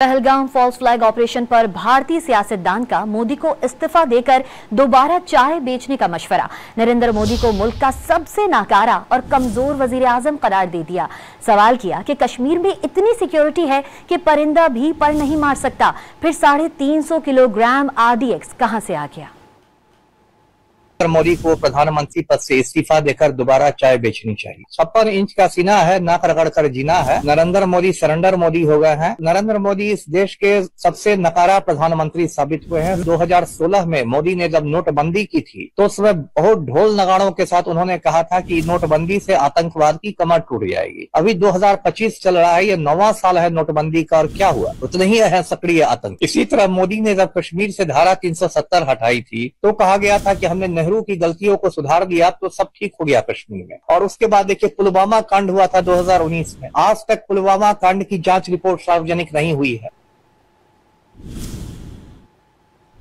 Pahalgam false flag operation पर भारतीय सियासतदान का मोदी को इस्तीफा देकर दोबारा चाय बेचने का मशवरा। नरेंद्र मोदी को मुल्क का सबसे नाकारा और कमजोर वजीर आजम करार दे दिया। सवाल किया कि कश्मीर में इतनी सिक्योरिटी है कि परिंदा भी पर नहीं मार सकता, फिर 350 किलोग्राम RDX कहां से आ गया। नरेंद्र मोदी को प्रधानमंत्री पद से इस्तीफा देकर दोबारा चाय बेचनी चाहिए। 56 इंच का सीना है, नाक रगड़ कर जीना है। नरेंद्र मोदी सरेंडर मोदी हो गए हैं। नरेंद्र मोदी इस देश के सबसे नकारा प्रधानमंत्री साबित हुए हैं। 2016 में मोदी ने जब नोटबंदी की थी तो उस समय बहुत ढोल नगाड़ों के साथ उन्होंने कहा था कि नोटबंदी से आतंकवाद की कमर टूट जाएगी। अभी 2025 चल रहा है, ये 9वां साल है नोटबंदी का, और क्या हुआ? उतने ही है सक्रिय आतंक। इसी तरह मोदी ने जब कश्मीर से धारा 370 हटाई थी तो कहा गया था कि हमने नेहरू की गलतियों को सुधार दिया तो सब ठीक हो गया कश्मीर में। और उसके बाद देखिए पुलवामा कांड हुआ था 2019 में। आज तक पुलवामा कांड की जांच रिपोर्ट सार्वजनिक नहीं हुई है।